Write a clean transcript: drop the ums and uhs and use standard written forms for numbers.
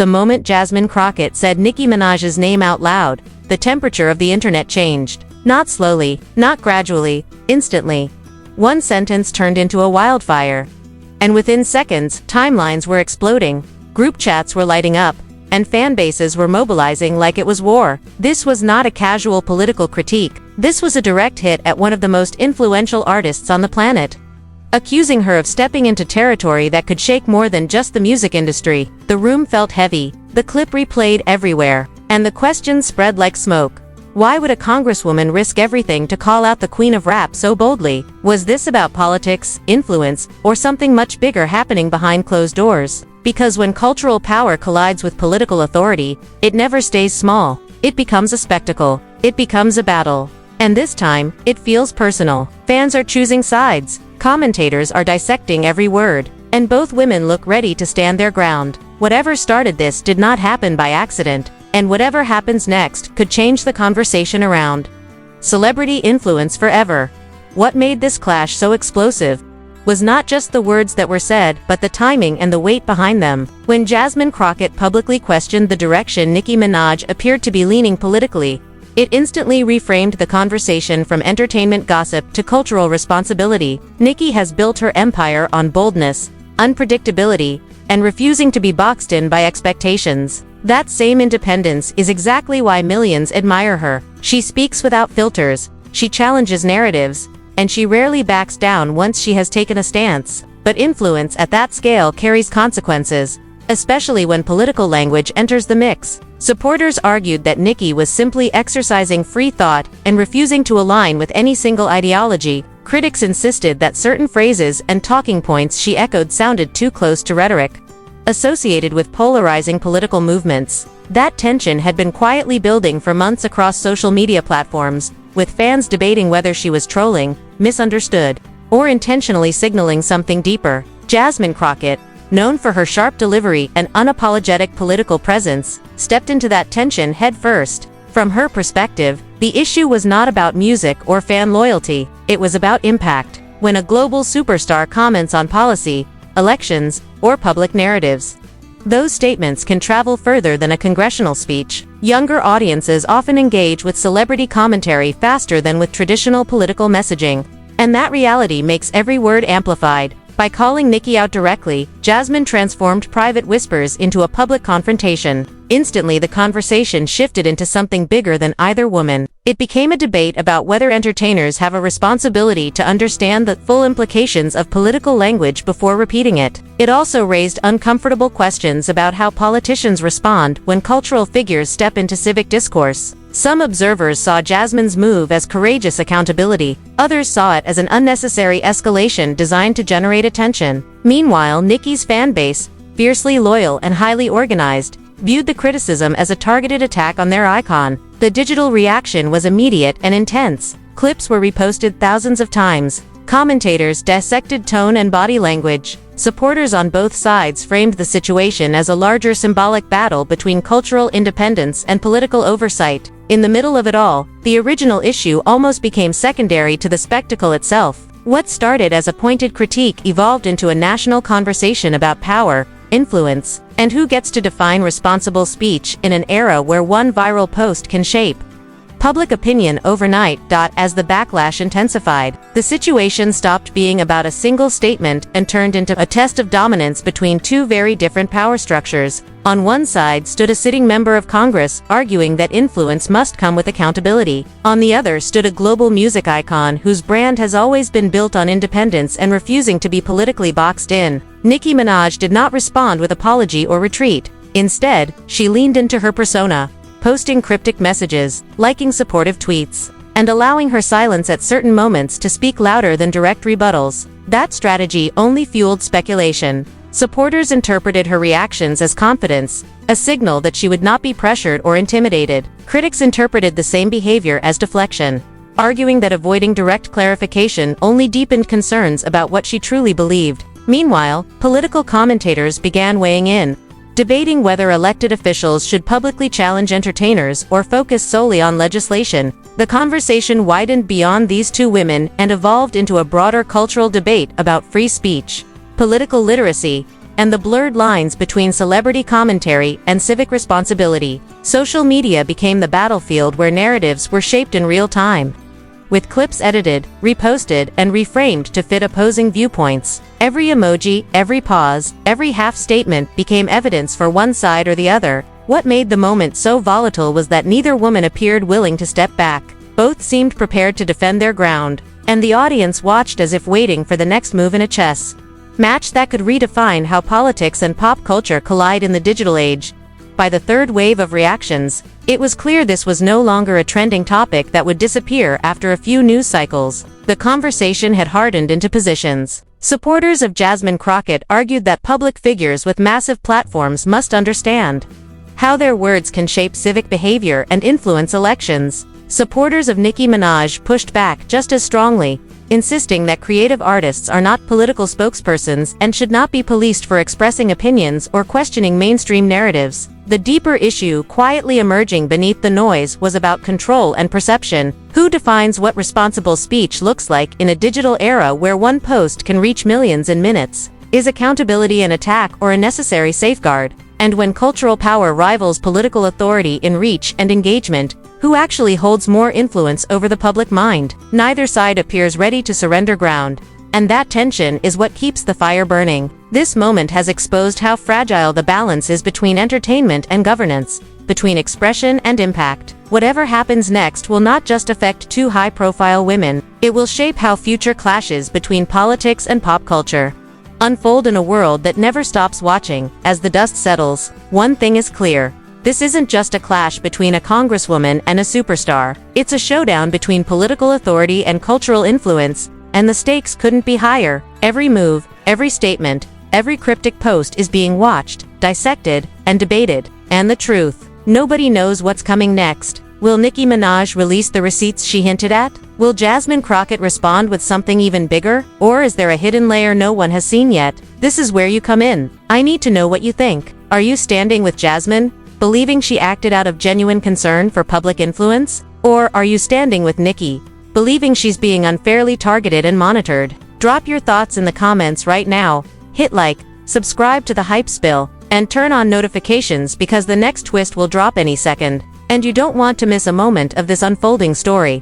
The moment Jasmine Crockett said Nicki Minaj's name out loud, the temperature of the internet changed. Not slowly, not gradually, instantly. One sentence turned into a wildfire. And within seconds, timelines were exploding, group chats were lighting up, and fan bases were mobilizing like it was war. This was not a casual political critique. This was a direct hit at one of the most influential artists on the planet, accusing her of stepping into territory that could shake more than just the music industry. The room felt heavy, the clip replayed everywhere, and the questions spread like smoke. Why would a congresswoman risk everything to call out the queen of rap so boldly? Was this about politics, influence, or something much bigger happening behind closed doors? Because when cultural power collides with political authority, it never stays small. It becomes a spectacle. It becomes a battle. And this time, it feels personal. Fans are choosing sides. Commentators are dissecting every word. And both women look ready to stand their ground. Whatever started this did not happen by accident. And whatever happens next could change the conversation around celebrity influence forever. What made this clash so explosive was not just the words that were said, but the timing and the weight behind them. When Jasmine Crockett publicly questioned the direction Nicki Minaj appeared to be leaning politically, it instantly reframed the conversation from entertainment gossip to cultural responsibility. Nicki has built her empire on boldness, unpredictability, and refusing to be boxed in by expectations. That same independence is exactly why millions admire her. She speaks without filters, she challenges narratives, and she rarely backs down once she has taken a stance. But influence at that scale carries consequences, especially when political language enters the mix. Supporters argued that Nicki was simply exercising free thought and refusing to align with any single ideology. Critics insisted that certain phrases and talking points she echoed sounded too close to rhetoric associated with polarizing political movements. That tension had been quietly building for months across social media platforms, with fans debating whether she was trolling, misunderstood, or intentionally signaling something deeper. Jasmine Crockett, known for her sharp delivery and unapologetic political presence, stepped into that tension head first. From her perspective, the issue was not about music or fan loyalty, it was about impact. When a global superstar comments on policy, elections, or public narratives, those statements can travel further than a congressional speech. Younger audiences often engage with celebrity commentary faster than with traditional political messaging, and that reality makes every word amplified. By calling Nicki out directly, Jasmine transformed private whispers into a public confrontation. Instantly, the conversation shifted into something bigger than either woman. It became a debate about whether entertainers have a responsibility to understand the full implications of political language before repeating it. It also raised uncomfortable questions about how politicians respond when cultural figures step into civic discourse. Some observers saw Jasmine's move as courageous accountability. Others saw it as an unnecessary escalation designed to generate attention. Meanwhile, Nicki's fan base, fiercely loyal and highly organized, viewed the criticism as a targeted attack on their icon. The digital reaction was immediate and intense. Clips were reposted thousands of times. Commentators dissected tone and body language. Supporters on both sides framed the situation as a larger symbolic battle between cultural independence and political oversight. In the middle of it all, the original issue almost became secondary to the spectacle itself. What started as a pointed critique evolved into a national conversation about power, influence, and who gets to define responsible speech in an era where one viral post can shape public opinion overnight. As the backlash intensified, the situation stopped being about a single statement and turned into a test of dominance between two very different power structures. On one side stood a sitting member of Congress, arguing that influence must come with accountability. On the other stood a global music icon whose brand has always been built on independence and refusing to be politically boxed in. Nicki Minaj did not respond with apology or retreat. Instead, she leaned into her persona, posting cryptic messages, liking supportive tweets, and allowing her silence at certain moments to speak louder than direct rebuttals. That strategy only fueled speculation. Supporters interpreted her reactions as confidence, a signal that she would not be pressured or intimidated. Critics interpreted the same behavior as deflection, arguing that avoiding direct clarification only deepened concerns about what she truly believed. Meanwhile, political commentators began weighing in, debating whether elected officials should publicly challenge entertainers or focus solely on legislation. The conversation widened beyond these two women and evolved into a broader cultural debate about free speech, political literacy, and the blurred lines between celebrity commentary and civic responsibility. Social media became the battlefield where narratives were shaped in real time. With clips edited, reposted, and reframed to fit opposing viewpoints, every emoji, every pause, every half-statement became evidence for one side or the other. What made the moment so volatile was that neither woman appeared willing to step back. Both seemed prepared to defend their ground, and the audience watched as if waiting for the next move in a chess match that could redefine how politics and pop culture collide in the digital age. By the third wave of reactions, it was clear this was no longer a trending topic that would disappear after a few news cycles. The conversation had hardened into positions. Supporters of Jasmine Crockett argued that public figures with massive platforms must understand how their words can shape civic behavior and influence elections. Supporters of Nicki Minaj pushed back just as strongly, insisting that creative artists are not political spokespersons and should not be policed for expressing opinions or questioning mainstream narratives. The deeper issue quietly emerging beneath the noise was about control and perception. Who defines what responsible speech looks like in a digital era where one post can reach millions in minutes? Is accountability an attack or a necessary safeguard? And when cultural power rivals political authority in reach and engagement, who actually holds more influence over the public mind? Neither side appears ready to surrender ground, and that tension is what keeps the fire burning. This moment has exposed how fragile the balance is between entertainment and governance, between expression and impact. Whatever happens next will not just affect two high-profile women, it will shape how future clashes between politics and pop culture unfold in a world that never stops watching. As the dust settles, one thing is clear. This isn't just a clash between a congresswoman and a superstar. It's a showdown between political authority and cultural influence, and the stakes couldn't be higher. Every move, every statement, every cryptic post is being watched, dissected, and debated. And the truth, nobody knows what's coming next. Will Nicki Minaj release the receipts she hinted at? Will Jasmine Crockett respond with something even bigger? Or is there a hidden layer no one has seen yet? This is where you come in. I need to know what you think. Are you standing with Jasmine, believing she acted out of genuine concern for public influence? Or are you standing with Nicki, believing she's being unfairly targeted and monitored? Drop your thoughts in the comments right now. Hit like, subscribe to the Hype Spill, and turn on notifications because the next twist will drop any second. And you don't want to miss a moment of this unfolding story.